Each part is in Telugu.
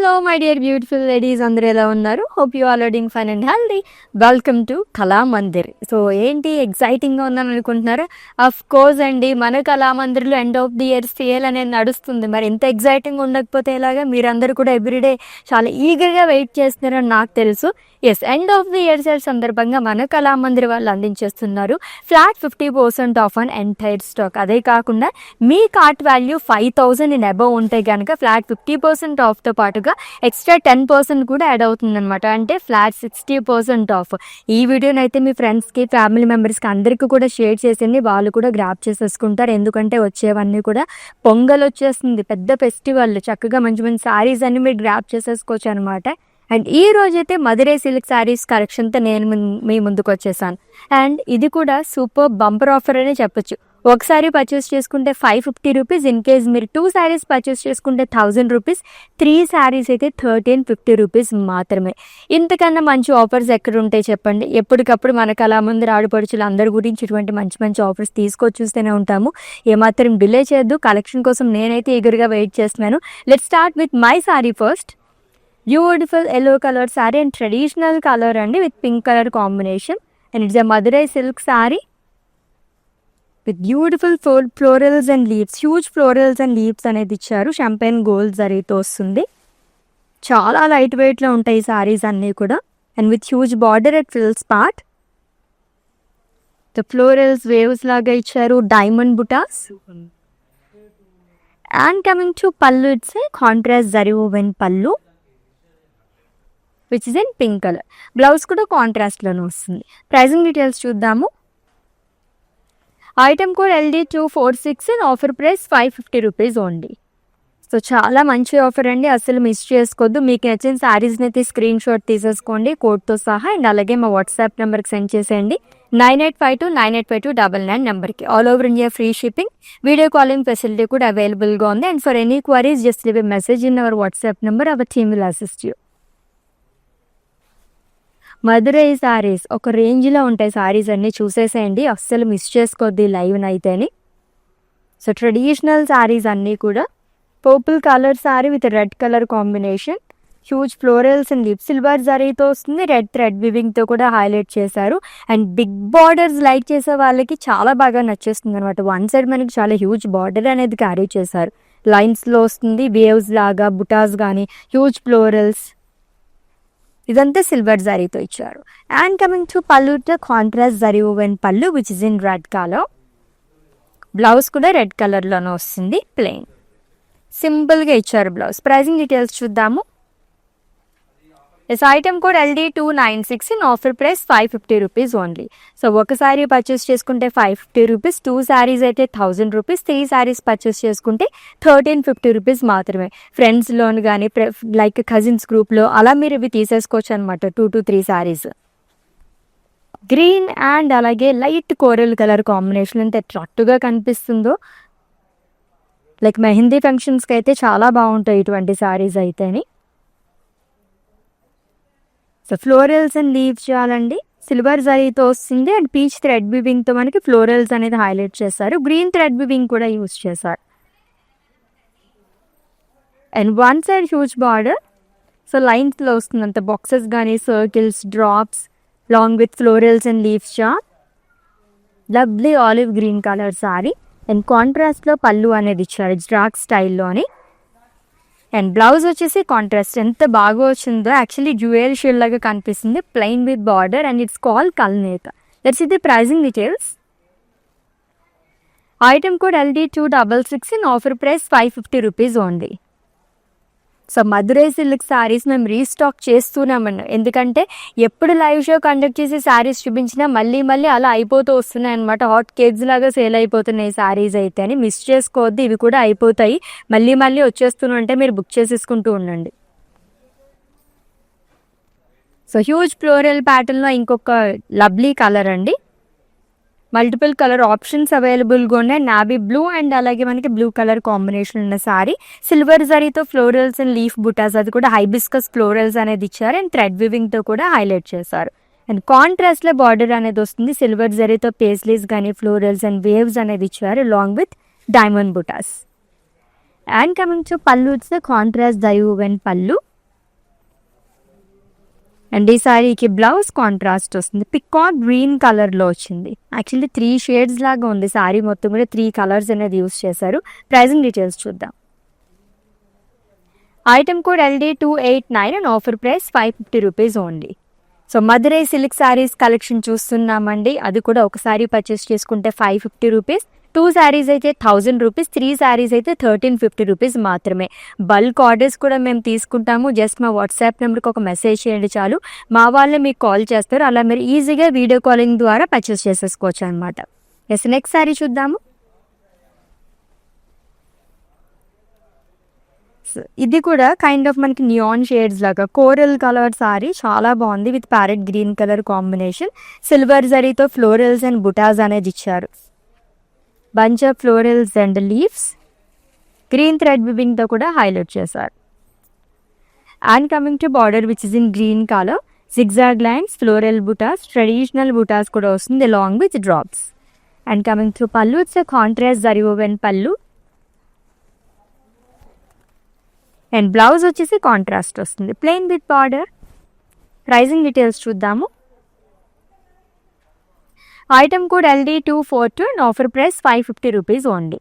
Hello my dear beautiful ladies, అందరూ ఎలా ఉన్నారు? Hope you are doing fine and healthy. Welcome to Kalamandir. So ఏంటి ఎగ్జైటింగ్గా ఉందని అనుకుంటున్నారా? అఫ్ కోర్స్ అండి, మన కళామందిర్లో end of the year sale అనేది నడుస్తుంది. మరి ఎంత ఎగ్జైటింగ్ ఉండకపోతే ఎలాగా? మీరందరూ కూడా ఎవ్రీడే చాలా ఈగర్గా వెయిట్ చేస్తున్నారని నాకు తెలుసు. Yes, end of the year sale సందర్భంగా మన కళామందిర్ వాళ్ళు అందించేస్తున్నారు flat 50% off on entire stock. అదే కాకుండా మీ కార్ట్ వాల్యూ 5,000 అండ్ అబవ్ ఉంటే కనుక ఫ్లాట్ 50% ఆఫ్తో పాటుగా ఎక్స్ట్రా 10% కూడా యాడ్ అవుతుంది అనమాట. అంటే ఫ్లాట్ 60% ఆఫ్. ఈ వీడియోని అయితే మీ ఫ్రెండ్స్కి, ఫ్యామిలీ మెంబర్స్కి అందరికీ కూడా షేర్ చేసింది. వాళ్ళు కూడా గ్రాప్ చేసేసుకుంటారు. ఎందుకంటే వచ్చేవన్నీ కూడా పొంగల్ వచ్చేస్తుంది, పెద్ద ఫెస్టివల్. చక్కగా మంచి మంచి శారీస్ అన్ని మీరు గ్రాప్ చేసేసుకోవచ్చు అనమాట. అండ్ ఈ రోజైతే మధురై సిల్క్ శారీస్ కలెక్షన్తో నేను మీ ముందుకు వచ్చేసాను. అండ్ ఇది కూడా సూపర్ బంపర్ ఆఫర్ అనే చెప్పొచ్చు. ఒకసారి పర్చేస్ చేసుకుంటే 550 రూపీస్, ఇన్ కేస్ మీరు 2 శారీస్ పర్చేస్ చేసుకుంటే 1000 రూపీస్, 3 శారీస్ అయితే 1350 రూపీస్ మాత్రమే. ఇంతకన్నా మంచి ఆఫర్స్ ఎక్కడ ఉంటాయి చెప్పండి? ఎప్పటికప్పుడు మన కళామందిర్ ఆడపడుచులు అందరి గురించి ఇటువంటి మంచి మంచి ఆఫర్స్ తీసుకొచ్చి చూస్తూనే ఉంటాము. ఏమాత్రం డిలే చేయొద్దు. కలెక్షన్ కోసం నేనైతే ఈగర్గా వెయిట్ చేస్తున్నాను. Let's start with my sari first. Beautiful yellow colour sari and traditional colour అండి, with pink colour combination. And it's a Madurai silk sari with beautiful florals and leaves. Huge florals and leaves అనేది ఇచ్చారు. షాంపైన్ గోల్డ్ జరీతో వస్తుంది. చాలా లైట్ వెయిట్లో ఉంటాయి ఈ శారీస్ అన్నీ కూడా. And with huge border at frills part. The florals waves లాగా ఇచ్చారు, diamond butas. And coming to pallu, it's contrast zari woven pallu which is in pink colour. Blouse కూడా కాంట్రాస్ట్లోనే వస్తుంది. ప్రైజింగ్ డీటెయిల్స్ చూద్దాము. Item code LD246 and offer price 550 rupees only. So చాలా మంచి ఆఫర్ అండి, అసలు మిస్ చేసుకోవద్దు. మీకు నచ్చిన శారీస్ని అయితే స్క్రీన్ షాట్ తీసేసుకోండి కోడ్తో సహా. అండ్ అలాగే మా వాట్సాప్ నెంబర్కి సెండ్ చేసేయండి 9852985299 నెంబర్కి. All over India free shipping, video calling facility కూడా అవైలబుల్గా ఉంది. And for any queries just leave a message in our WhatsApp number. Hour team will assist you. Madurai saris ఒక రేంజ్లో ఉంటాయి. శారీస్ అన్నీ చూసేసేయండి, అస్సలు మిస్ చేసుకోవద్దు లైవ్ని అయితేని. సో ట్రెడిషనల్ శారీస్ అన్నీ కూడా purple colour sari with red colour combination. Huge florals and lip silver జరీతో వస్తుంది. రెడ్ థ్రెడ్ వివింగ్తో కూడా హైలైట్ చేశారు. అండ్ బిగ్ బార్డర్స్ లైక్ చేసే వాళ్ళకి చాలా బాగా నచ్చేస్తుంది అనమాట. వన్ సైడ్ మనకి చాలా హ్యూజ్ బార్డర్ అనేది క్యారీ చేశారు. లైన్స్లో వస్తుంది, వేవ్స్ లాగా బుటాస్ కానీ, హ్యూజ్ ఫ్లోరల్స్. ఇదంతా సిల్వర్ జరీతో ఇచ్చారు. And coming to pallu, contrast zari woven pallu which is in red colour. Blouse కూడా రెడ్ కలర్లోనే వస్తుంది, ప్లెయిన్ సింపుల్గా ఇచ్చారు బ్లౌజ్. ప్రైజింగ్ డీటెయిల్స్ చూద్దాము. Yes, item code LD296 and offer price 550 rupees only. So ఒక శారీ పర్చేస్ చేసుకుంటే 550 రూపీస్, 2 శారీస్ అయితే 1000 రూపీస్, 3 శారీస్ పర్చేస్ చేసుకుంటే 1350 రూపీస్ మాత్రమే. ఫ్రెండ్స్లోని కానీ లైక్ కజిన్స్ గ్రూప్లో అలా మీరు ఇవి తీసేసుకోవచ్చు అనమాట. 2 to 3 శారీస్. గ్రీన్ అండ్ అలాగే లైట్ కోరల్ కలర్ కాంబినేషన్ ఎంత అట్రాక్టివ్గా కనిపిస్తుందో. లైక్ మెహందీ ఫంక్షన్స్కి అయితే చాలా బాగుంటాయి ఇటువంటి శారీస్ అయితేని. సో ఫ్లోరల్స్ అండ్ లీవ్స్ చాలండి, సిల్వర్ జరీతో వస్తుంది. అండ్ పీచ్ థ్రెడ్ వివింగ్తో మనకి ఫ్లోరల్స్ అనేది హైలైట్ చేస్తారు. గ్రీన్ థ్రెడ్ వివింగ్ కూడా యూజ్ చేశారు. And one side huge border. So లైన్స్లో వస్తుంది అంత బాక్సెస్ కానీ, circles, drops long with florals and leaves chart. Lovely olive green colour sari. And కాంట్రాస్ట్లో పళ్ళు అనేది ఇచ్చారు డ్రాక్ స్టైల్లోని. అండ్ బ్లౌజ్ వచ్చేసి కాంట్రాస్ట్ ఎంత బాగా వచ్చిందో. యాక్చువల్లీ జ్యువెల్ షేడ్ లాగా కనిపిస్తుంది, plain with border. And it's call కల్నేత. Let's see the pricing details. Item code LD266 and offer price 550 rupees only. So Madurai silk saris మేము రీస్టాక్ చేస్తున్నామన్న, ఎందుకంటే ఎప్పుడు లైవ్ షో కండక్ట్ చేసి శారీస్ చూపించినా మళ్ళీ మళ్ళీ అలా అయిపోతూ వస్తున్నాయి అనమాట. హాట్ కేక్స్ లాగా సేల్ అయిపోతున్నాయి శారీస్ అయితే అని మిస్ చేసుకోవద్దు. ఇవి కూడా అయిపోతాయి, మళ్ళీ మళ్ళీ వచ్చేస్తుంటే మీరు బుక్ చేసేసుకుంటూ ఉండండి. సో హ్యూజ్ ఫ్లోరల్ ప్యాటర్న్లో ఇంకొక లవ్లీ కలర్ అండి. మల్టిపుల్ కలర్ ఆప్షన్స్ అవైలబుల్గా ఉన్నాయి. నావీ బ్లూ అండ్ అలాగే మనకి బ్లూ కలర్ కాంబినేషన్ ఉన్న సారీ. సిల్వర్ జరీతో ఫ్లోరల్స్ అండ్ లీఫ్ బుటాస్, అది కూడా హైబిస్కస్ ఫ్లోరల్స్ అనేది ఇచ్చారు. అండ్ థ్రెడ్ వివింగ్తో కూడా హైలైట్ చేశారు. అండ్ కాంట్రాస్ట్లో బార్డర్ అనేది వస్తుంది. సిల్వర్ జరీతో పేస్లీస్ కానీ, ఫ్లోరల్స్ అండ్ వేవ్స్ అనేది ఇచ్చారు long with diamond butas. And coming to pallu, it's contrast zari woven pallu and ఈ సారీకి బ్లౌజ్ కాంట్రాస్ట్ వస్తుంది, పికాక్ గ్రీన్ కలర్లో వచ్చింది. యాక్చువల్లీ 3 షేడ్స్ లాగా ఉంది సారీ మొత్తం కూడా, 3 కలర్స్ అనేది యూస్ చేశారు. ప్రైజింగ్ డీటెయిల్స్ చూద్దాం. Item code LD289 and offer price 550 rupees only. So Madurai silk saris collection చూస్తున్నామండి. అది కూడా ఒక శారీ పర్చేస్ చేసుకుంటే 550 రూపీస్, 2 శారీస్ అయితే 1000 రూపీస్, 3 శారీస్ అయితే 1350 రూపీస్ మాత్రమే. బల్క్ ఆర్డర్స్ కూడా మేము తీసుకుంటాము. జస్ట్ మా వాట్సాప్ నెంబర్కి ఒక మెసేజ్ చేయండి చాలు, మా వాళ్ళే మీకు కాల్ చేస్తారు. అలా మీరు ఈజీగా వీడియో కాలింగ్ ద్వారా పర్చేస్ చేసేసుకోవచ్చు అనమాట. ఎస్, నెక్స్ట్ శారీ చూద్దాము. ఇది కూడా కైండ్ ఆఫ్ మనకి నియాన్ షేడ్స్ లాగా కోరల్ కలర్ సారీ, చాలా బాగుంది. With parrot green colour combination, silver జరీతో ఫ్లోరల్స్ అండ్ బుటాస్ అనేది ఇచ్చారు. Bunch of florals and leaves, green thread వివింగ్తో కూడా హైలైట్ చేశారు. And coming to border which is in green colour, zigzag lines, floral butas, traditional butas కూడా వస్తుంది along with drops. And coming to pallu, it's contrast zari woven pallu. And blouse వచ్చేసి కాంట్రాస్ట్ వస్తుంది, plain with border. Pricing details చూద్దాము. Item code LD242 and offer price 550 rupees only.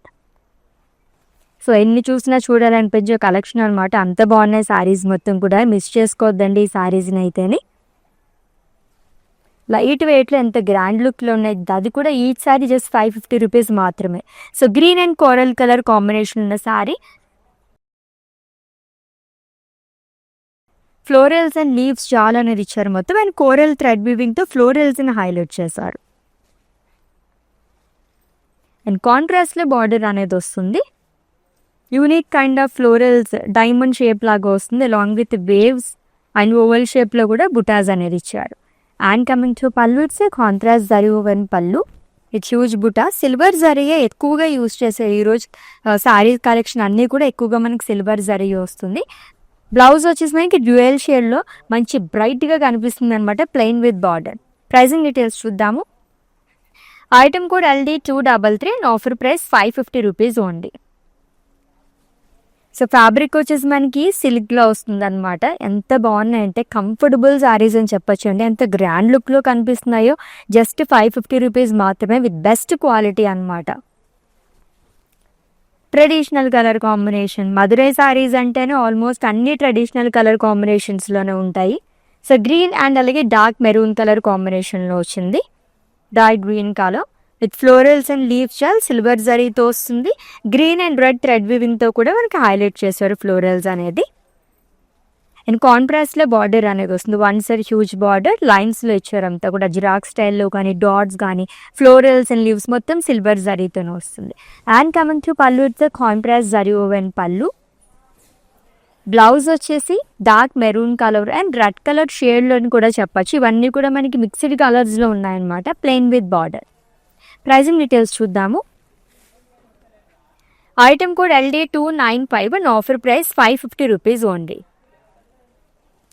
So ఎన్ని చూసినా చూడాలనిపించే కలెక్షన్ అనమాట, అంత బాగున్నాయి శారీస్ మొత్తం కూడా. మిస్ చేసుకోవద్దండి ఈ శారీస్ని అయితేనే. లైట్ వెయిట్లో ఎంత గ్రాండ్ లుక్లో ఉన్నాయి, అది కూడా ఈచ్ శారీ జస్ట్ 550 రూపీస్ మాత్రమే. So green and coral colour combination ఉన్న శారీ, ఫ్లోరల్స్ అండ్ లీవ్స్ చాలా అనేది ఇచ్చారు మొత్తం. అండ్ కోరల్ థ్రెడ్ వీవింగ్తో ఫ్లోరల్స్ని హైలైట్ చేశారు. అండ్ కాంట్రాస్ట్లో బార్డర్ అనేది వస్తుంది. Unique kind of florals diamond shape లాగా వస్తుంది along with waves and oval షేప్లో కూడా బుటాస్ అనేది ఇచ్చారు. And coming to pallu, it's contrast zari woven పల్లు. ఇట్స్ హ్యూజ్ బుటా, సిల్వర్ జరీయే ఎక్కువగా యూజ్ చేసే ఈరోజు శారీ కలెక్షన్ అన్నీ కూడా ఎక్కువగా మనకి సిల్వర్ జరీ వస్తుంది. బ్లౌజ్ వచ్చేసి మనకి డ్యూయల్ షేడ్లో మంచి బ్రైట్గా కనిపిస్తుంది అనమాట, plain with border. Pricing details చూద్దాము. Item code LD233 and offer price 550 rupees only. So fabric వచ్చేసి మనకి సిల్క్లో వస్తుంది అనమాట. ఎంత బాగున్నాయంటే కంఫర్టబుల్ శారీస్ అని చెప్పొచ్చు అండి. ఎంత గ్రాండ్ లుక్లో కనిపిస్తున్నాయో. జస్ట్ 550 రూపీస్ మాత్రమే విత్ బెస్ట్ క్వాలిటీ అనమాట. Traditional colour combination, Madurai saris అంటేనే ఆల్మోస్ట్ అన్ని ట్రెడిషనల్ కలర్ కాంబినేషన్స్లోనే ఉంటాయి. సో గ్రీన్ అండ్ అలాగే డార్క్ మెరూన్ కలర్ కాంబినేషన్లో వచ్చింది. Dark green colour with florals and leaves chaal silver జరీతో వస్తుంది. గ్రీన్ అండ్ రెడ్ థ్రెడ్ వివింగ్తో కూడా మనకి హైలైట్ చేశారు ఫ్లోరల్స్ అనేది. అండ్ కాంట్రాస్ట్లో బార్డర్ అనేది వస్తుంది, 1 సైడ్ హ్యూజ్ బార్డర్ లైన్స్లో ఇచ్చారు అంతా కూడా. జిరాక్ స్టైల్లో కానీ డాట్స్ కానీ ఫ్లోరల్స్ అండ్ లీవ్స్ మొత్తం సిల్వర్ జరీతోనే వస్తుంది. And coming to pallu, it's contrast zari woven pallu. Blouse వచ్చేసి dark maroon colour and red colour షేడ్లోని కూడా చెప్పచ్చు. ఇవన్నీ కూడా మనకి మిక్స్డ్ కలర్స్లో ఉన్నాయన్నమాట, plain with border. Pricing details చూద్దాము. Item code LD295 and offer price 550 rupees only.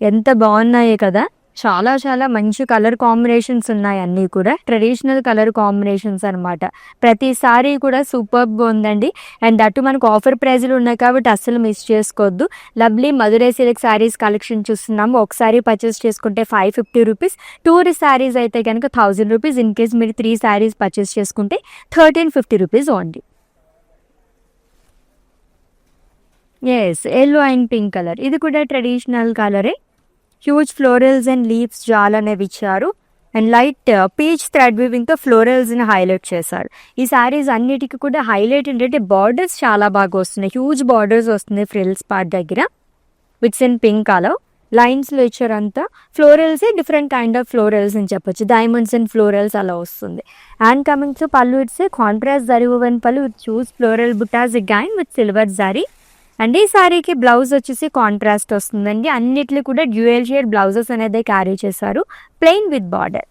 ఎంత బాగున్నాయి కదా, చాలా చాలా మంచి కలర్ కాంబినేషన్స్ ఉన్నాయి. అన్నీ కూడా ట్రెడిషనల్ కలర్ కాంబినేషన్స్ అనమాట. ప్రతిసారి కూడా సూపర్గా ఉందండి. అండ్ అటు మనకు ఆఫర్ ప్రైజ్లు ఉన్నాయి కాబట్టి అస్సలు మిస్ చేసుకోవద్దు. Lovely Madurai silk saris collection చూస్తున్నాము. ఒకసారి పర్చేస్ చేసుకుంటే 550 రూపీస్, 2 శారీస్ అయితే కనుక 1000 రూపీస్. ఇన్ కేస్ మీరు 3 శారీస్ పర్చేస్ చేసుకుంటే 1350 rupees only. Yes, yellow and pink colour, ఇది కూడా ట్రెడిషనల్ కలరే. హ్యూజ్ ఫ్లోరల్స్ అండ్ లీవ్స్ జాల్ అనేవి ఇచ్చారు. అండ్ లైట్ పీచ్ థ్రెడ్ వీవింగ్తో ఫ్లోరల్స్ని హైలైట్ చేశారు. ఈ శారీస్ అన్నిటికీ కూడా హైలైట్ ఏంటంటే బార్డర్స్ చాలా బాగా వస్తున్నాయి. హ్యూజ్ బార్డర్స్ వస్తుంది ఫ్రిల్స్ పార్ట్ దగ్గర. విట్స్ ఇన్ పింక్ కలర్ లైన్స్లో ఇచ్చారంతా. Florals different kind of florals అని చెప్పొచ్చు, డైమండ్స్ అండ్ ఫ్లోరల్స్ అలా వస్తుంది. And coming to pallu, it's contrast zari woven pallu with huge floral butas again with silver zari. And ఈ శారీకి బ్లౌజ్ వచ్చేసి కాంట్రాస్ట్ వస్తుందండి. అన్నిట్లు కూడా డ్యూయల్ షేడ్ బ్లౌజెస్ అనేది క్యారీ చేశారు, plain with border.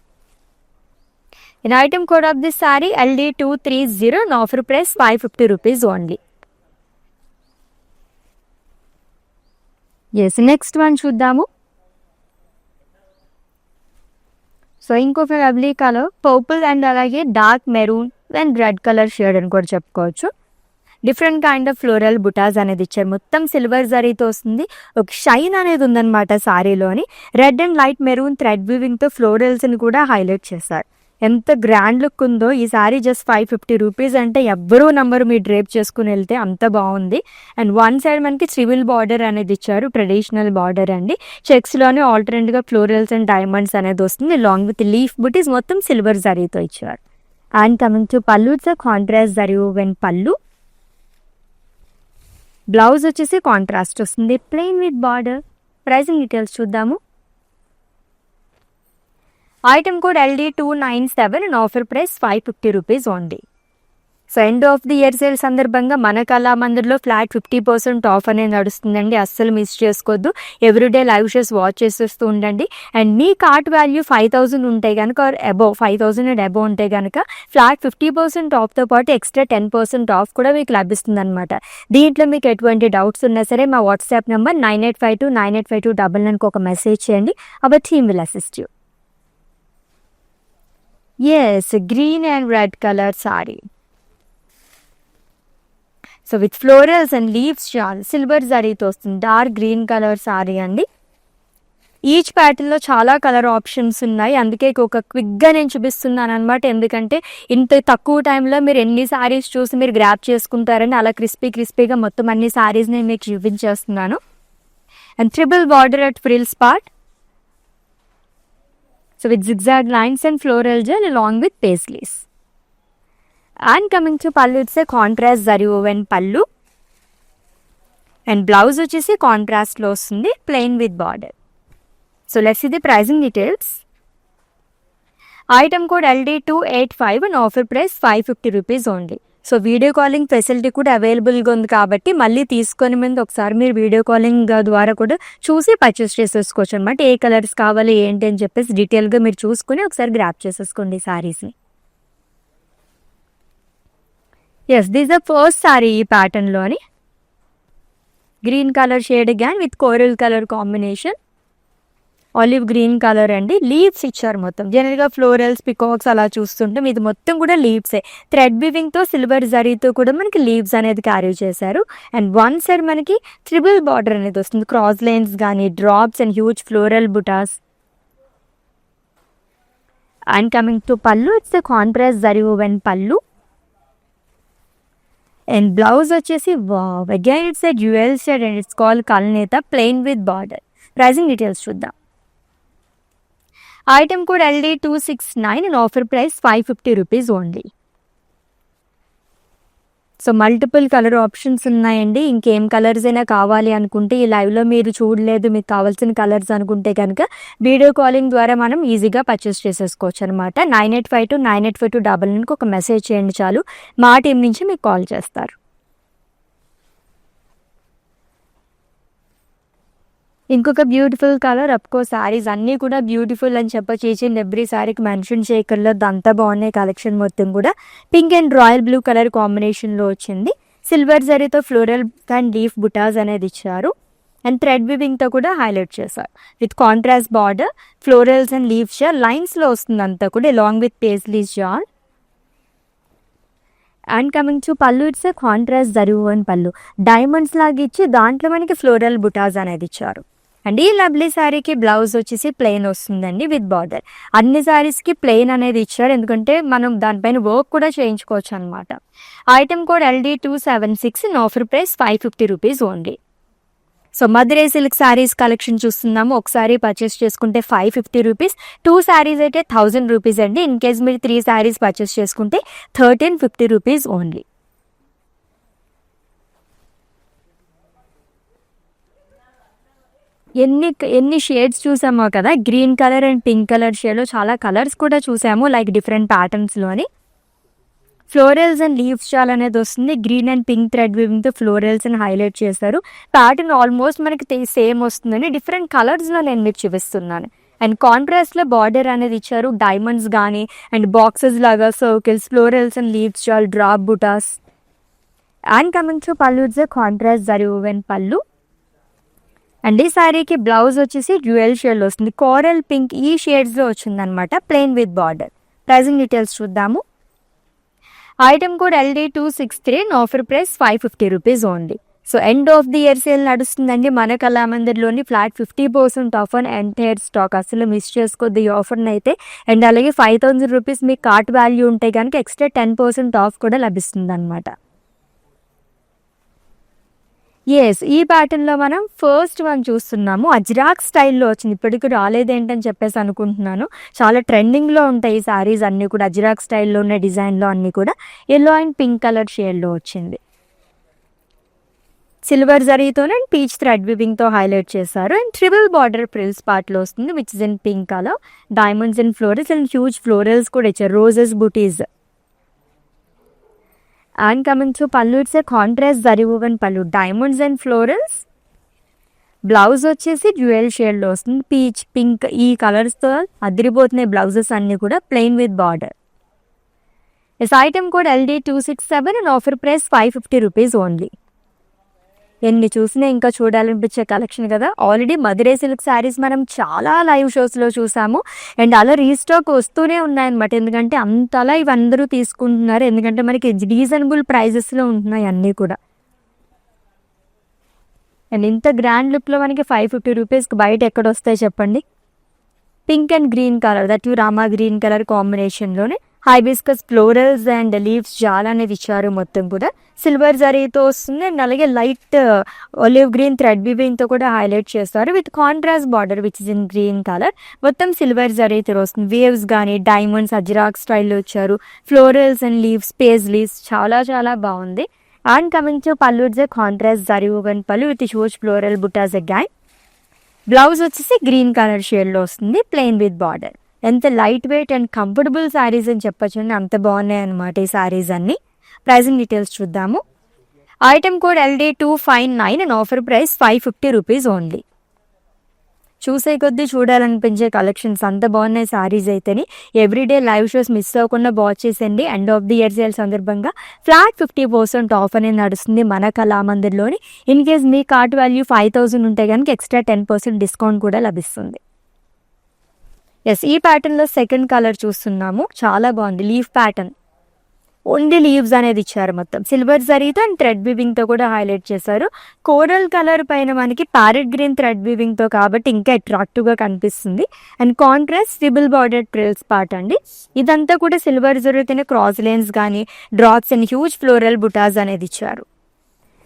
In item code of this sari LD230 and offer price 550 rupees only. Yes, next one చూద్దాము. సో ఇంకొక లవ్లీ కలర్ పర్పుల్ అండ్ అలాగే dark maroon and red colour shade అని కూడా చెప్పుకోవచ్చు. Different kind of floral butas అనేది ఇచ్చారు. మొత్తం సిల్వర్ జరీతో వస్తుంది. ఒక షైన్ అనేది ఉందన్నమాట సారీలోని. Red and light maroon thread వీవింగ్తో ఫ్లోరల్స్ని కూడా హైలైట్ చేశారు. ఎంత గ్రాండ్ లుక్ ఉందో. ఈ సారీ జస్ట్ 550 రూపీస్ అంటే ఎవ్వరూ నంబరు మీరు డ్రేప్ చేసుకుని వెళ్తే అంత బాగుంది. అండ్ వన్ సైడ్ మనకి ట్రిబుల్ బార్డర్ అనేది ఇచ్చారు, ట్రెడిషనల్ బార్డర్ అండి. చెక్స్లోనే ఆల్టర్నేట్గా ఫ్లోరల్స్ అండ్ డైమండ్స్ అనేది వస్తుంది లాంగ్ విత్ లీఫ్ బుటీస్, మొత్తం సిల్వర్ జరీతో ఇచ్చారు. And coming to pallu, it's contrast zari woven pallu. Blouse వచ్చేసి కాంట్రాస్ట్ వస్తుంది, plain with border. Pricing details చూద్దాము. Item code LD297 and offer price 550 rupees only. So end of the year sale సందర్భంగా మన కళామందిర్లో ఫ్లాట్ 50% ఆఫ్ అనేది నడుస్తుందండి. అస్సలు మిస్ చేసుకోవద్దు. ఎవ్రీడే లైవ్ షోస్ వాచ్ చేసేస్తూ ఉండండి. అండ్ మీ కార్ట్ వాల్యూ 5000 ఉంటే కనుక అబోవ్ 5000 అండ్ అబోవ్ ఉంటే కనుక ఫ్లాట్ 50% ఆఫ్తో పాటు ఎక్స్ట్రా 10% ఆఫ్ కూడా మీకు లభిస్తుంది అనమాట. దీంట్లో మీకు ఎటువంటి డౌట్స్ ఉన్నా సరే మా వాట్సాప్ నెంబర్ 9852985299కి ఒక మెసేజ్ చేయండి. Our team will assist you. Yes, green and red color saree. So with florals and leaves shawl, silver జరీతో వస్తుంది. డార్క్ గ్రీన్ కలర్ సారీ అండి. ఈచ్ ప్యాటర్న్లో చాలా కలర్ ఆప్షన్స్ ఉన్నాయి. అందుకే ఒక క్విక్గా నేను చూపిస్తున్నాను అనమాట. ఎందుకంటే ఇంత తక్కువ టైంలో మీరు ఎన్ని సారీస్ చూసి మీరు గ్రాప్ చేసుకుంటారని అలా క్రిస్పీగా మొత్తం అన్ని సారీస్ నేను మీకు చూపించేస్తున్నాను. And triple border at frills part. So with zigzag lines and floral gel along with paisleys. And coming to pallu, it's a contrast zari woven pallu. And blouse వచ్చేసి contrast లో వస్తుంది, plain with border. So let's see the pricing details. Item code LD285 and offer price 550 rupees only. So video calling facility కూడా అవైలబుల్గా ఉంది కాబట్టి మళ్ళీ తీసుకొని ముందు ఒకసారి మీరు వీడియో కాలింగ్ ద్వారా కూడా చూసి పర్చేస్ చేసేసుకోవచ్చు అనమాట. ఏ కలర్స్ కావాలి ఏంటి అని చెప్పేసి డీటెయిల్గా మీరు చూసుకుని ఒకసారి గ్రాప్ చేసేసుకోండి ఈ సారీస్ని. Yes, this the first sari ఈ ప్యాటర్న్లోని. గ్రీన్ కలర్ షేడ్ గ్యాన్ with coral colour combination, olive green colour అండి. లీవ్స్ ఇచ్చారు మొత్తం. జనరల్గా ఫ్లోరల్స్, పికాక్స్ అలా చూస్తుంటాం, ఇది మొత్తం కూడా లీవ్సే. థ్రెడ్ వీవింగ్తో సిల్వర్ జరీతో కూడా మనకి లీవ్స్ అనేది క్యారీ చేశారు. అండ్ వన్ సైడ్ మనకి ట్రిబుల్ బార్డర్ అనేది వస్తుంది, క్రాస్ లైన్స్ కానీ drops and huge floral butas. And coming to pallu, it's the contrast zari woven pallu. And blouse వచ్చేసి again it's a dual shade and it's called కల్నేత, plain with border. Pricing details చూద్దాం. Item code LD269 and offer price 550 rupees only. So multiple colour options ఉన్నాయండి. ఇంకేం కలర్స్ అయినా కావాలి అనుకుంటే ఈ లైవ్లో మీరు చూడలేదు, మీకు కావాల్సిన కలర్స్ అనుకుంటే కనుక వీడియో కాలింగ్ ద్వారా మనం ఈజీగా పర్చేస్ చేసేసుకోవచ్చు అనమాట. 9852985299కి ఒక మెసేజ్ చేయండి చాలు, మా టీం నుంచి మీకు కాల్ చేస్తారు. ఇంకొక బ్యూటిఫుల్ కలర్, అఫ్కోర్స్ శారీస్ అన్నీ కూడా బ్యూటిఫుల్ అని చెప్పచ్చు. ఈచ్ అండ్ ఎవ్రీ శారీకి మెన్షన్ చేయకర్లేదు, అంతా బాగున్నాయి కలెక్షన్ మొత్తం కూడా. Pink and royal blue colour కాంబినేషన్లో వచ్చింది. సిల్వర్ జరీతో ఫ్లోరల్ అండ్ లీఫ్ బుటాస్ అనేది ఇచ్చారు. అండ్ థ్రెడ్ వివింగ్తో కూడా హైలైట్ చేశారు. With contrast border, florals and leaf షేర్ లైన్స్లో వస్తుంది అంతా కూడా, అలాంగ్ విత్ పేస్లీస్ జాల్. And coming to pallu, it's a contrast zari woven pallu. Diamonds లాగా ఇచ్చి దాంట్లో మనకి ఫ్లోరల్ బుటాస్ అనేది ఇచ్చారు. అండ్ ఈ లవ్లీ శారీకి బ్లౌజ్ వచ్చేసి ప్లెయిన్ వస్తుందండి విత్ బార్డర్. అన్ని శారీస్కి ప్లెయిన్ అనేది ఇచ్చారు, ఎందుకంటే మనం దానిపైన వర్క్ కూడా చేయించుకోవచ్చు అనమాట. Item code LD276 and offer price 550 rupees only. So Madurai silk saris collection చూస్తున్నాము. ఒకసారి పర్చేస్ చేసుకుంటే 550 రూపీస్, 2 శారీస్ అయితే 1000 రూపీస్ అండి. ఇన్ కేస్ మీరు 3 శారీస్ పర్చేస్ చేసుకుంటే 1350 రూపీస్ ఓన్లీ. ఎన్ని షేడ్స్ చూసామో కదా. Green colour and pink colour షేడ్లో చాలా కలర్స్ కూడా చూసాము, లైక్ డిఫరెంట్ ప్యాటర్న్స్లోని. ఫ్లోరల్స్ అండ్ లీవ్స్ చాలా అనేది వస్తుంది. గ్రీన్ అండ్ పింక్ థ్రెడ్ వీవింగ్తో ఫ్లోరల్స్ అని హైలైట్ చేశారు. ప్యాటర్న్ ఆల్మోస్ట్ మనకి సేమ్ వస్తుందని డిఫరెంట్ కలర్స్లో నేను మీకు చూపిస్తున్నాను. అండ్ కాంట్రాస్ట్లో బార్డర్ అనేది ఇచ్చారు, డైమండ్స్ కానీ అండ్ బాక్సెస్ లాగా సర్కిల్స్, ఫ్లోరల్స్ అండ్ లీవ్స్ చాలా drop butas. And coming to pallu, it's contrast zari woven pallu. And ఈ శారీకి బ్లౌజ్ వచ్చేసి డ్యూయల్ షేడ్లో వస్తుంది, కోరల్ పింక్ ఈ షేడ్స్లో వచ్చిందనమాట, plain with border. Pricing details చూద్దాము. Item code LD263 and offer price 550 rupees only. So end of the year sale నడుస్తుందండి మన కళామందిర్లోని. Flat 50% off on entire stock. అసలు మిస్ చేసుకోవద్దు ఈ ఆఫర్ని అయితే. అండ్ అలాగే 5000 రూపీస్ మీ కార్ట్ వాల్యూ ఉంటే కనుక ఎక్స్ట్రా 10% ఆఫ్ కూడా లభిస్తుంది అనమాట. ఈ ప్యాటర్న్లో మనం ఫస్ట్ వన్ చూస్తున్నాము. అజ్రాక్ స్టైల్లో వచ్చింది. ఇప్పటికి రాలేదేంటని చెప్పేసి అనుకుంటున్నాను. చాలా ట్రెండింగ్లో ఉంటాయి ఈ శారీస్ అన్నీ కూడా. అజ్రాక్ స్టైల్లో ఉన్న డిజైన్లో అన్నీ కూడా ఎల్లో అండ్ పింక్ కలర్ షేడ్లో వచ్చింది. సిల్వర్ జరీతోనే అండ్ పీచ్ థ్రెడ్ వివింగ్తో హైలైట్ చేశారు. అండ్ ట్రిబుల్ బార్డర్ ప్రిల్స్ పార్ట్లో వస్తుంది which is in pink colour. Diamonds and florals and huge florals కూడా ఇచ్చారు. Roses butis. And coming to pallu, it's a contrast zari woven pallu. Diamonds and florals. Blouse వచ్చేసి డ్యూయల్ షేడ్లో వస్తుంది. పీచ్, పింక్ ఈ కలర్స్తో అదిరిపోతున్నాయి బ్లౌజెస్ అన్నీ కూడా. Plain with border. Is item code LD267 and offer price 550 rupees only. ఎన్ని చూసినా ఇంకా చూడాలనిపించే కలెక్షన్ కదా. ఆల్రెడీ మధురై సిల్క్ శారీస్ మనం చాలా లైవ్ షోస్లో చూసాము. అండ్ అలా రీస్టాక్ వస్తూనే ఉన్నాయన్నమాట. ఎందుకంటే అంతలా ఇవి అందరూ తీసుకుంటున్నారు. ఎందుకంటే మనకి రీజనబుల్ ప్రైజెస్లో ఉంటున్నాయి అన్నీ కూడా. అండ్ ఇంత గ్రాండ్ లుక్లో మనకి 550 రూపీస్కి బయట ఎక్కడ వస్తాయి చెప్పండి. Pink and green colour, that Rama green colour కాంబినేషన్లోనే హైబిస్కస్ ఫ్లోరల్స్ అండ్ లీవ్స్ చాలా అనేది ఇచ్చారు మొత్తం కూడా. సిల్వర్ జరీతో వస్తుంది అండ్ అలాగే లైట్ ఒలివ్ గ్రీన్ థ్రెడ్ వీవింగ్తో కూడా హైలైట్ చేస్తారు with contrast border which is in green colour. మొత్తం సిల్వర్ జరీతో వస్తుంది. వేవ్స్ కానీ డైమండ్స్ అజ్రాక్ స్టైల్లో వచ్చారు. Florals and leaves, page leaves చాలా చాలా బాగుంది. And coming to pallu, it's a contrast zari woven pallu with huge floral butas again. Blouse వచ్చేసి గ్రీన్ కలర్ షేడ్లో వస్తుంది ప్లెయిన్ విత్ బార్డర్. ఎంత light weight and comfortable saris అని చెప్పచ్చు అండి. అంత బాగున్నాయి అనమాట ఈ శారీస్ అన్ని. ప్రైజింగ్ డీటెయిల్స్ చూద్దాము. Item code LD259 and offer price 550 rupees only. చూసే కొద్దీ చూడాలనిపించే కలెక్షన్స్ అంత బాగున్నాయి శారీస్ అయితేని. ఎవ్రీడే లైవ్ షోస్ మిస్ అవ్వకుండా వాచ్ చేసేయండి. End of the year sale సందర్భంగా ఫ్లాట్ 50% ఆఫ్ అనేది నడుస్తుంది మన కళామందిర్లోని. ఇన్ కేస్ మీ కార్ట్ వాల్యూ 5000 ఉంటే కనుక ఎక్స్ట్రా 10% డిస్కౌంట్ కూడా లభిస్తుంది. ఈ ప్యాటర్న్లో సెకండ్ కలర్ చూస్తున్నాము. చాలా బాగుంది. లీఫ్ ప్యాటర్న్, ఓన్లీ లీవ్స్ అనేది ఇచ్చారు మొత్తం. సిల్వర్ జరీతో అండ్ థ్రెడ్ వీవింగ్తో కూడా హైలైట్ చేశారు. కోరల్ కలర్ పైన మనకి ప్యారెట్ గ్రీన్ థ్రెడ్ వీవింగ్తో కాబట్టి ఇంకా అట్రాక్టివ్గా కనిపిస్తుంది. And contrast triple border trills part అండి. ఇదంతా కూడా సిల్వర్ జరీతోనే క్రాస్ లైన్స్ కానీ drops and huge floral butas అనేది ఇచ్చారు.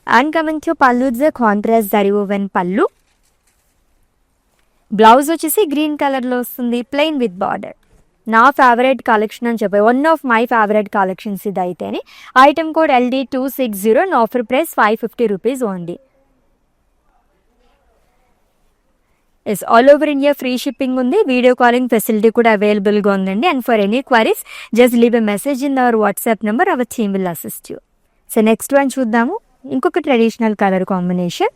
And coming to pallu, it's a contrast zari woven పళ్ళు. బ్లౌజ్ వచ్చేసి గ్రీన్ కలర్లో వస్తుంది ప్లెయిన్ విత్ బార్డర్. నా ఫేవరెట్ కలెక్షన్ అని చెప్పాయి. One of my favourite collections ఇది అయితేనే. Item code LD260 and offer price 550 rupees only. All over India free shipping ఉంది. వీడియో కాలింగ్ ఫెసిలిటీ కూడా అవైలబుల్గా ఉందండి. And for any queries just leave a message in our WhatsApp number. Hour team will assist you. So next one చూద్దాము. ఇంకొక traditional colour combination.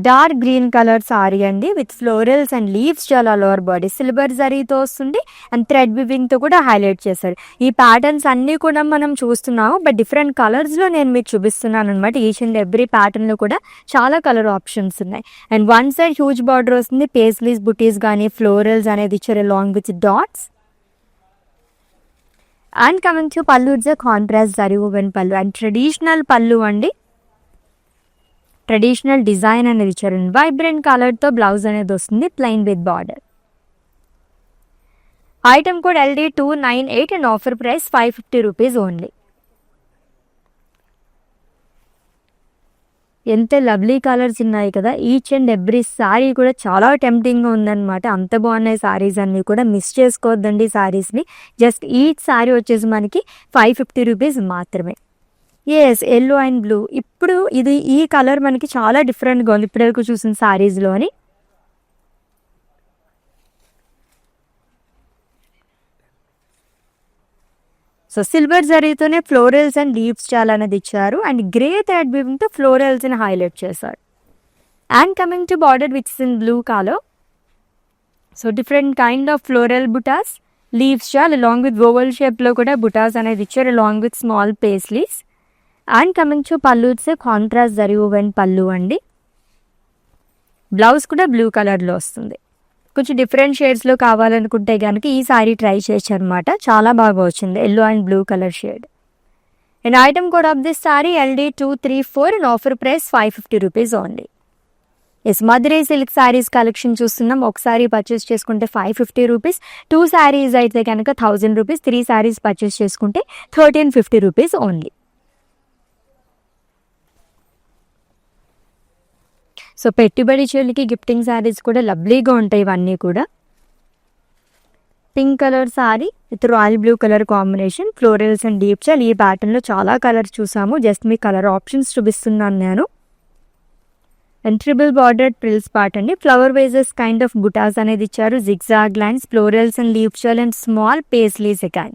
Dark green colour sari అండి విత్ ఫ్లోరల్స్ అండ్ లీవ్స్ చాలా లోవర్ బాడీ. సిల్వర్ జరీతో వస్తుంది అండ్ థ్రెడ్ వివింగ్తో కూడా హైలైట్ చేశారు. ఈ ప్యాటర్న్స్ అన్నీ కూడా మనం చూస్తున్నాము. బట్ డిఫరెంట్ కలర్స్లో నేను మీకు చూపిస్తున్నాను అనమాట. ఈచ్ అండ్ ఎవ్రీ ప్యాటర్న్లో కూడా చాలా కలర్ ఆప్షన్స్ ఉన్నాయి. And one side huge border వస్తుంది. పేస్లీస్ బుటీస్ కానీ ఫ్లోరల్స్ అనేది ఇచ్చారు along with dots. And coming to pallu, it's a contrast zari woven pallu and traditional pallu అండి. ట్రెడిషనల్ డిజైన్ అనేది ఇచ్చారు. వైబ్రెంట్ కలర్తో బ్లౌజ్ అనేది వస్తుంది plain with border. Item code LD298 and offer price 550 rupees only. ఎంత లవ్లీ కలర్స్ ఉన్నాయి కదా. ఈచ్ అండ్ ఎవ్రీ శారీ కూడా చాలా టెంప్టింగ్గా ఉందన్నమాట. అంత బాగున్నాయి శారీస్ అన్నీ కూడా. మిస్ చేసుకోవద్దండి శారీస్ని. జస్ట్ ఈచ్ శారీ వచ్చేసి మనకి 550 రూపీస్ మాత్రమే. Yellow and blue. ఇప్పుడు ఇది ఈ కలర్ మనకి చాలా డిఫరెంట్గా ఉంది ఇప్పటివరకు చూసిన శారీస్లోని. సో సిల్వర్ జరీతోనే ఫ్లోరల్స్ అండ్ లీవ్స్ చాలా అనేది ఇచ్చారు. అండ్ గ్రే థ్రెడ్ వీవింగ్తో ఫ్లోరల్స్ని హైలైట్ చేశారు. And coming to border which is in blue colour. So different kind of floral butas, leaves చాలా అలాంగ్ విత్ ఓవల్ షేప్లో కూడా బుటాస్ అనేది ఇచ్చారు along with small paisleys. And coming to pallu, it's a contrast zari woven pallu అండి. బ్లౌజ్ కూడా బ్లూ కలర్లో వస్తుంది. కొంచెం డిఫరెంట్ షేడ్స్లో కావాలనుకుంటే కనుక ఈ సారీ ట్రై చేయొచ్చు అనమాట. చాలా బాగా వచ్చింది, yellow and blue colour shade. And item code of this sari LD234 and offer price 550 rupees only. Yes, Madurai silk saris collection చూస్తున్నాం. ఒక సారీ పర్చేస్ చేసుకుంటే 550 రూపీస్, 2 శారీస్ అయితే కనుక 1000 రూపీస్, 3 శారీస్ పర్చేస్ చేసుకుంటే 1350 రూపీస్ ఓన్లీ. సో పెట్టుబడి చెల్లికి గిఫ్టింగ్ శారీస్ కూడా లవ్లీగా ఉంటాయి ఇవన్నీ కూడా. Pink colour sari with royal blue colour combination, florals and deep చాల్. ఈ ప్యాటర్న్లో చాలా కలర్స్ చూసాము, జస్ట్ మీ కలర్ ఆప్షన్స్ చూపిస్తున్నాను నేను. And triple border frills part అండి, flower vases kind of butas అనేది ఇచ్చారు, zigzag lines, florals and leaf చాల్ and small paisleys again.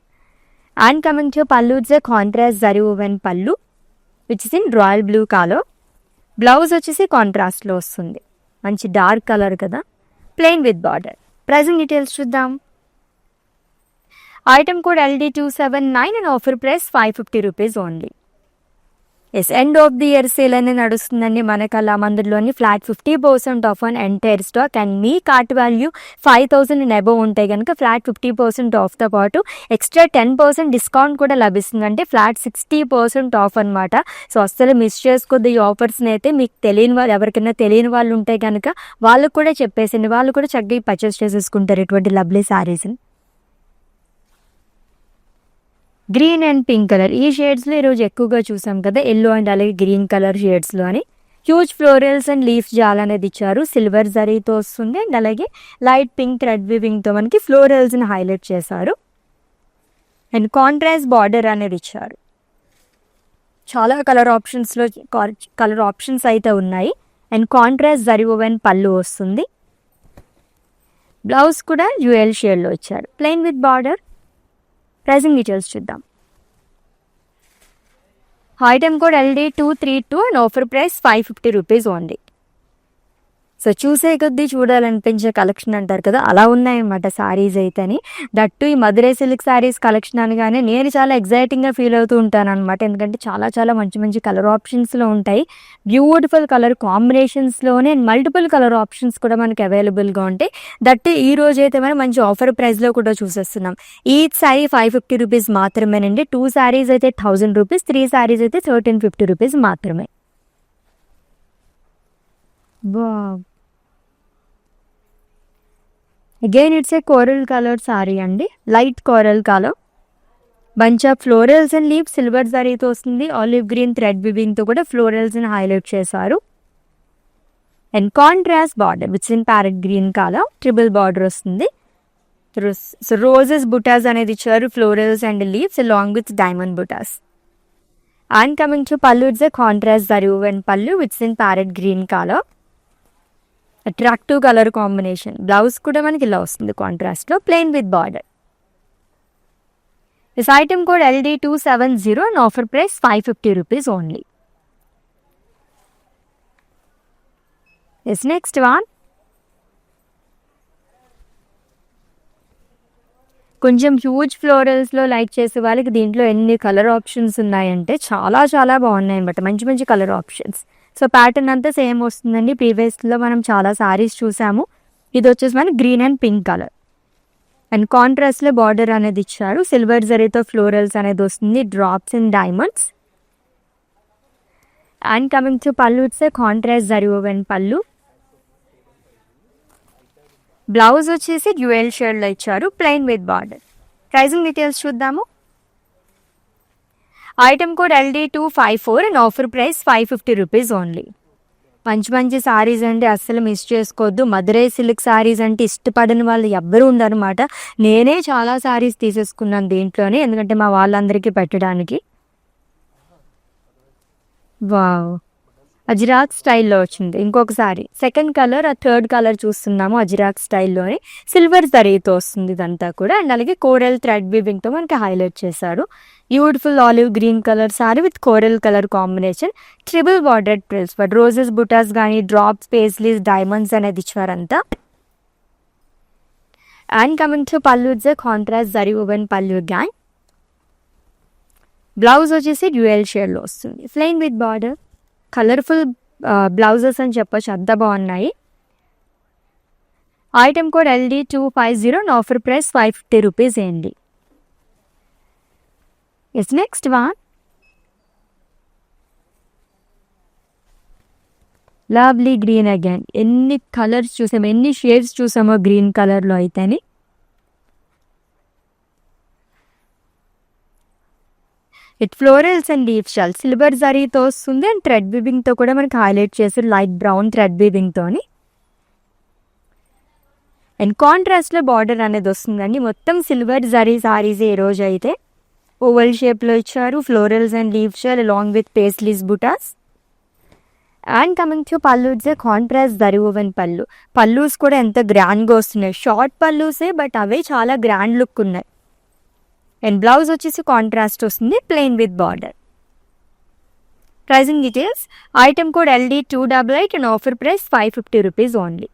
And coming to pallu, it's a contrast zari woven pallu which is in royal blue colour. Blouse వచ్చేసి కాంట్రాస్ట్లో వస్తుంది, మంచి డార్క్ కలర్ కదా, plain with border. Pricing details చూద్దాం. Item code LD279 and offer price 550 rupees only. Yes, end of the year sale అనేది నడుస్తుందండి మన కళామందిర్లోని. Flat 50% off on entire stock. And మీ కార్ట్ వాల్యూ 5000 అండ్ అబోవ్ ఉంటే కనుక ఫ్లాట్ 50% ఆఫ్తో పాటు ఎక్స్ట్రా 10% డిస్కౌంట్ కూడా లభిస్తుంది, అంటే ఫ్లాట్ 60% ఆఫ్ అనమాట. సో అస్సలు మిస్ చేసుకోద్దు ఈ ఆఫర్స్ని అయితే. మీకు తెలియని వాళ్ళు, ఎవరికైనా తెలియని వాళ్ళు ఉంటే కనుక వాళ్ళకు కూడా చెప్పేసింది, వాళ్ళు కూడా చక్కగా పర్చేస్ చేసేసుకుంటారు ఇటువంటి లవ్లీ శారీస్ని. గ్రీన్ అండ్ పింక్ కలర్ ఈ షేడ్స్లో ఈరోజు ఎక్కువగా చూసాం కదా, ఎల్లో అండ్ అలాగే గ్రీన్ కలర్ షేడ్స్లో అని. హ్యూజ్ ఫ్లోరల్స్ అండ్ లీఫ్ జాల్ అనేది ఇచ్చారు, సిల్వర్ జరీతో వస్తుంది. అండ్ అలాగే లైట్ పింక్ థ్రెడ్ వీవింగ్తో మనకి ఫ్లోరల్స్ని హైలైట్ చేశారు. అండ్ కాంట్రాస్ట్ బార్డర్ అనేది ఇచ్చారు. చాలా కలర్ ఆప్షన్స్ అయితే ఉన్నాయి. అండ్ కాంట్రాస్ట్ జరీ ఓవెన్ పళ్ళు వస్తుంది. బ్లౌజ్ కూడా జ్యువెల్ షేడ్లో ఇచ్చారు, plain with border. Pricing details చూద్దాం. Item code LD232 and offer price 550 rupees only. So చూసే కొద్దీ చూడాలనిపించే కలెక్షన్ అంటారు కదా, అలా ఉన్నాయన్నమాట శారీస్ అయితేని. దట్టు ఈ మధురై సిల్క్ శారీస్ కలెక్షన్ అనగానే నేను చాలా ఎగ్జైటింగ్గా ఫీల్ అవుతూ ఉంటాను అనమాట. ఎందుకంటే చాలా చాలా మంచి మంచి కలర్ ఆప్షన్స్లో ఉంటాయి, బ్యూటిఫుల్ కలర్ కాంబినేషన్స్లోనే మల్టిపుల్ కలర్ ఆప్షన్స్ కూడా మనకి అవైలబుల్గా ఉంటాయి. దట్టు ఈ రోజు అయితే మనం మంచి ఆఫర్ ప్రైస్లో కూడా చూసేస్తున్నాం. ఈచ్ శారీ 550 రూపీస్ మాత్రమేనండి. 2 శారీస్ అయితే 1000 రూపీస్, 3 శారీస్ అయితే 1350 రూపీస్ మాత్రమే. Again it's a coral colour sari అండి, light coral colour. Bunch of florals and leave silver జరీతో వస్తుంది, ఆలివ్ గ్రీన్ థ్రెడ్ వివింగ్తో కూడా ఫ్లోరల్స్ని హైలైట్ చేశారు. And contrast border which in parrot green colour, triple border వస్తుంది. సో రోజెస్ బుటాస్ అనేది ఇచ్చారు, florals and leaves along with diamond butas. And coming to pallu, it's a contrast zari woven pallu which in parrot green colour, attractive colour combination. Blouse కూడా మనకి ఇలా వస్తుంది కాంట్రాస్ట్లో, plain with border. This item code LD270 and offer price 550 rupees only. Next one కొంచెం హ్యూజ్ ఫ్లోరల్స్లో లైక్ చేసే వాళ్ళకి దీంట్లో ఎన్ని కలర్ ఆప్షన్స్ ఉన్నాయంటే చాలా చాలా బాగున్నాయి అన్నమాట, మంచి మంచి కలర్ ఆప్షన్స్. సో ప్యాటర్న్ అంతా సేమ్ వస్తుందండి, ప్రీవియస్లో మనం చాలా సారీస్ చూసాము. ఇది వచ్చేసి మనకి green and pink colour. And కాంట్రాస్ట్లో బార్డర్ అనేది ఇచ్చారు, సిల్వర్ జరీతో ఫ్లోరల్స్ అనేది వస్తుంది, drops and diamonds. And coming to pallu, it's a contrast zari woven pallu. Blouse వచ్చేసి డ్యూయల్ షేడ్లో ఇచ్చారు, plain with border. Pricing details చూద్దాము. Item code LD254 and offer price 550 rupees only. మంచి మంచి సారీస్ అంటే అస్సలు మిస్ చేసుకోవద్దు. మధురై సిల్క్ సారీస్ అంటే ఇష్టపడని వాళ్ళు ఎవ్వరూ ఉండరన్నమాట. నేనే చాలా సారీస్ తీసేసుకున్నాను దీంట్లోనే, ఎందుకంటే మా వాళ్ళందరికీ పెట్టడానికి. వావ్, అజిరాక్ స్టైల్లో వచ్చింది ఇంకొకసారి. సెకండ్ కలర్, ఆ థర్డ్ కలర్ చూస్తున్నాము అజిరాక్ స్టైల్లోని. సిల్వర్ జరీతో వస్తుంది ఇదంతా కూడా. అండ్ అలాగే కోరల్ థ్రెడ్ వీవింగ్తో మనకి హైలైట్ చేశారు. Beautiful olive green colour sari with coral colour combination, triple bordered frills but roses butas కానీ డ్రాప్స్, పేస్లీస్, డైమండ్స్ అనేది ఇచ్చారంతా. And coming to pallu, it's a contrast zari woven pallu గ్యాంగ్. బ్లౌజ్ వచ్చేసి డ్యూయల్ షేడ్లో వస్తుంది, plain with border. Colourful blouses అని చెప్పొచ్చు, అంత బాగున్నాయి. Item code LD250 and offer price 550 rupees అండి. Yes next one lovely green again. ఎన్ని కలర్స్ చూసామో, ఎన్ని షేడ్స్ చూసామో గ్రీన్ కలర్లో అయితేని. ఇట్ ఫ్లోరల్స్ అండ్ లీఫ్ షాల్ సిల్వర్ జరీతో వస్తుంది అండ్ థ్రెడ్ వీవింగ్తో కూడా మనకి హైలైట్ చేస్తారు, లైట్ బ్రౌన్ థ్రెడ్ వీవింగ్తోని. అండ్ కాంట్రాస్ట్లో బార్డర్ అనేది వస్తుందండి. మొత్తం సిల్వర్ జరీ సారీస్ ఈ రోజు అయితే ఓవల్ షేప్లో ఇచ్చారు, florals and leaf shawl along with paisleys butas. And coming to pallu, it's contrast zari woven pallu. Pallus కూడా ఎంత గ్రాండ్గా వస్తున్నాయి, షార్ట్ పల్లూసే బట్ అవే చాలా గ్రాండ్ లుక్ ఉన్నాయి. అండ్ బ్లౌజ్ వచ్చేసి కాంట్రాస్ట్ వస్తుంది, plain with border. Pricing details, item code LD288 and offer price 550 rupees only.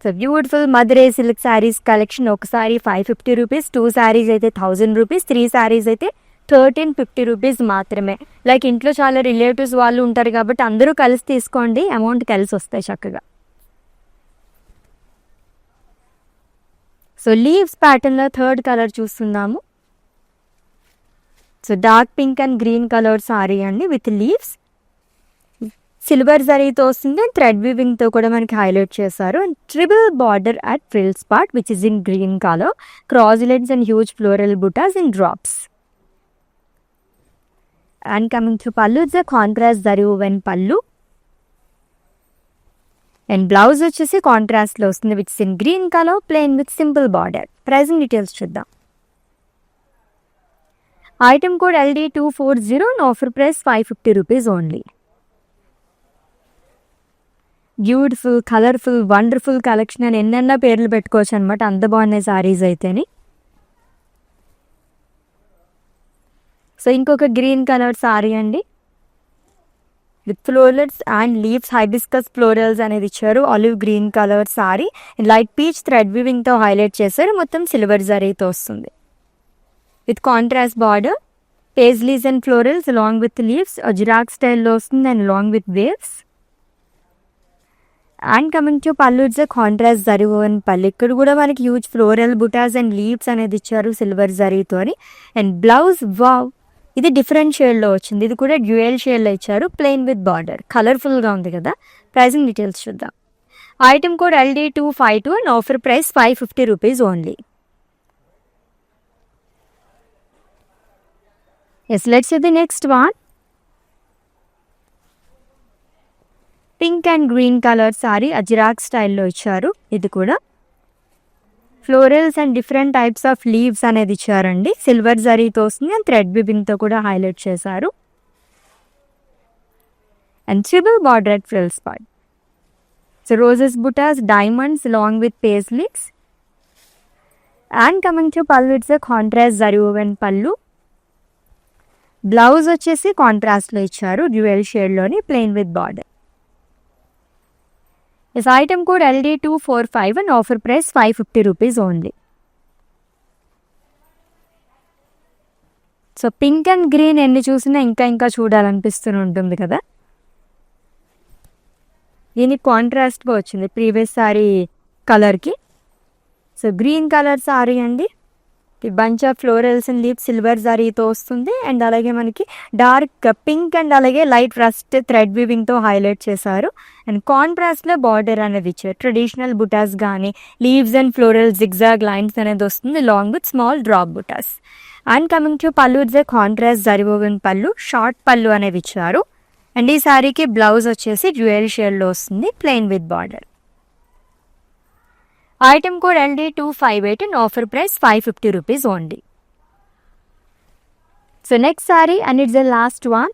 So beautiful Madurai silk saris collection. ఒక సారీ 550 రూపీస్, 2 శారీస్ అయితే 1000 రూపీస్, 3 శారీస్ అయితే 1350 రూపీస్ మాత్రమే. లైక్ ఇంట్లో చాలా రిలేటివ్స్ వాళ్ళు ఉంటారు కాబట్టి అందరూ కలిసి తీసుకోండి, అమౌంట్ కలిసి వస్తాయి చక్కగా. సో లీవ్స్ ప్యాటర్న్లో థర్డ్ కలర్ చూస్తున్నాము. So dark pink and green colour sari అండి విత్ లీవ్స్. సిల్వర్ జరీతో వస్తుంది అండ్ థ్రెడ్ వీవింగ్తో కూడా మనకి హైలైట్ చేశారు. And triple border at frills part which is in green colour, crosslets and huge floral butas in drops. And coming to pallu, it's contrast zari woven pallu. And blouse వచ్చేసి కాంట్రాస్ట్లో వస్తుంది which is in green colour, plain with simple border. Pricing details చూద్దాం. Item code LD240 and offer price 550 rupees only. Beautiful, colourful, wonderful collection అని ఎన్నెన్న పేర్లు పెట్టుకోవచ్చు అనమాట, అంత బాగున్నాయి సారీస్ అయితేని. సో ఇంకొక గ్రీన్ కలర్ సారీ అండి with florals and leaves, hibiscus florals అనేది ఇచ్చారు. Olive green colour sari, light peach thread వీవింగ్తో హైలైట్ చేశారు. మొత్తం సిల్వర్ జరీతో వస్తుంది with contrast border, paisleys and florals along with leaves. Ajrakh స్టైల్లో వస్తుంది and along with waves. And coming to pallu, it's contrast zari woven pallu. ఇక్కడ కూడా మనకి huge floral butas and leaves అనేది ఇచ్చారు సిల్వర్ జరీతోని. అండ్ బ్లౌజ్ వావ్, ఇది డిఫరెంట్ షేడ్లో వచ్చింది, ఇది కూడా డ్యూయల్ షేడ్లో ఇచ్చారు, ప్లెయిన్ విత్ బార్డర్. కలర్ఫుల్గా ఉంది కదా. ప్రైజింగ్ డీటెయిల్స్ చూద్దాం. Item code LD252 and offer price 550 rupees only. Yes let's see the next one. Pink and green colour sari ajrakh స్టైల్లో ఇచ్చారు. ఇది కూడా florals and different types of leaves అనేది ఇచ్చారండి. సిల్వర్ జరీతో వస్తుంది అండ్ థ్రెడ్ వీవింగ్తో కూడా హైలైట్ చేశారు. And triple border at frills part. So roses butas, diamonds along with paisleys. And coming to pallu, it's contrast zari woven pallu. Blouse వచ్చేసి కాంట్రాస్ట్లో ఇచ్చారు, డ్యూయల్ షేడ్లోని, plain with border. Is item code LD245 and offer price 550 rupees only. So pink and green ఎన్ని చూసినా ఇంకా చూడాలనిపిస్తూ ఉంటుంది కదా. దీనికి కాంట్రాస్ట్గా వచ్చింది ప్రీవియస్ సారీ కలర్కి. సో గ్రీన్ కలర్ సారీ అండి, bunch of florals and leaves silver జరీతో వస్తుంది. అండ్ అలాగే మనకి డార్క్ పింక్ అండ్ అలాగే లైట్ రస్ట్ థ్రెడ్ వీవింగ్తో హైలైట్ చేశారు. అండ్ కాంట్రాస్ట్లో బార్డర్ అనేది ఇచ్చారు. ట్రెడిషనల్ బుటాస్ కానీ leaves and floral zigzag lines అనేది వస్తుంది long with small drop butas. And coming to pallu, it's contrast zari woven pallu, short pallu అనేవి ఇచ్చారు. అండ్ ఈ సారీకి బ్లౌజ్ వచ్చేసి డ్యూయల్ షేడ్లో వస్తుంది, plain with border. Item code LD258 and offer price 550 rupees only. So next sari and it's the last one.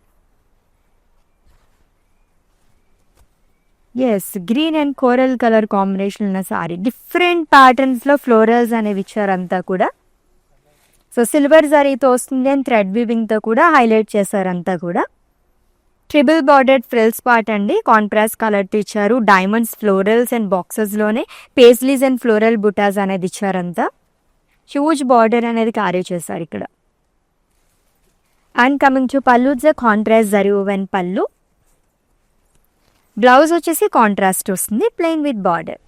Yes, green and coral colour combination ఉన్న సారీ. డిఫరెంట్ ప్యాటర్న్స్లో ఫ్లోరల్స్ అనేవి ఇచ్చారంతా కూడా. సో సిల్వర్ జరీతో వస్తుంది అండ్ థ్రెడ్ వీవింగ్తో కూడా హైలైట్ చేశారంతా కూడా. ట్రిపుల్ బార్డర్డ్ ఫ్రిల్స్ పార్ట్ అండి, కాంట్రాస్ట్ కలర్తో ఇచ్చారు. డైమండ్స్, ఫ్లోరల్స్ అండ్ బాక్సెస్లోనే పేస్లీస్ అండ్ ఫ్లోరల్ బుటాస్ అనేది ఇచ్చారంతా. హ్యూజ్ బార్డర్ అనేది క్యారీ చేశారు ఇక్కడ. And coming to pallu, it's contrast zari woven pallu. Blouse వచ్చేసి కాంట్రాస్ట్ వస్తుంది, plain with border.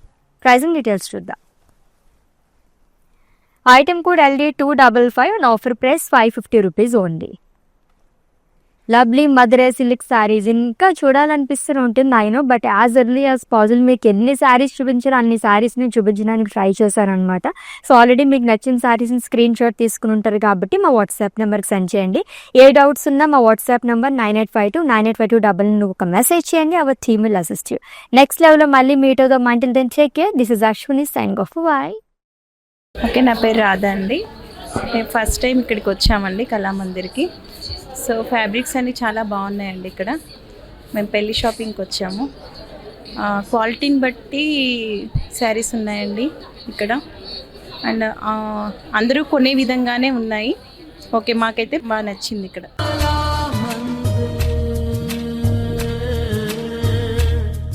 Pricing details చూద్దాం. Item code LD255 and offer price 550 rupees only. Lovely Madurai silk saris ఇంకా చూడాలనిపిస్తూనే ఉంటుంది అయినో, but as early as possible మీకు ఎన్ని శారీస్ చూపించారో అన్ని శారీస్ని చూపించడానికి ట్రై చేశారనమాట. సో ఆల్రెడీ మీకు నచ్చిన శారీస్ని స్క్రీన్ షాట్ తీసుకుని ఉంటారు కాబట్టి మా వాట్సాప్ నెంబర్కి సెండ్ చేయండి. ఏ డౌట్స్ ఉన్నా మా వాట్సాప్ నెంబర్ 9852 ఒక మెసేజ్ చేయండి. Our team will assist you. Next లెవెల్లో మళ్ళీ మీట్ అవుదాం. Until then take care. This is Ashwini signing off. Bye. Okay, నా పేరు రాధా అండి. మేము ఫస్ట్ టైం ఇక్కడికి వచ్చామండి కళామందిర్కి. సో ఫ్యాబ్రిక్స్ అన్నీ చాలా బాగున్నాయండి ఇక్కడ. మేము పెళ్ళి షాపింగ్కి వచ్చాము. క్వాలిటీని బట్టి శారీస్ ఉన్నాయండి ఇక్కడ. అండ్ అందరూ కొనే విధంగానే ఉన్నాయి. ఓకే, మాకైతే బాగా నచ్చింది ఇక్కడ.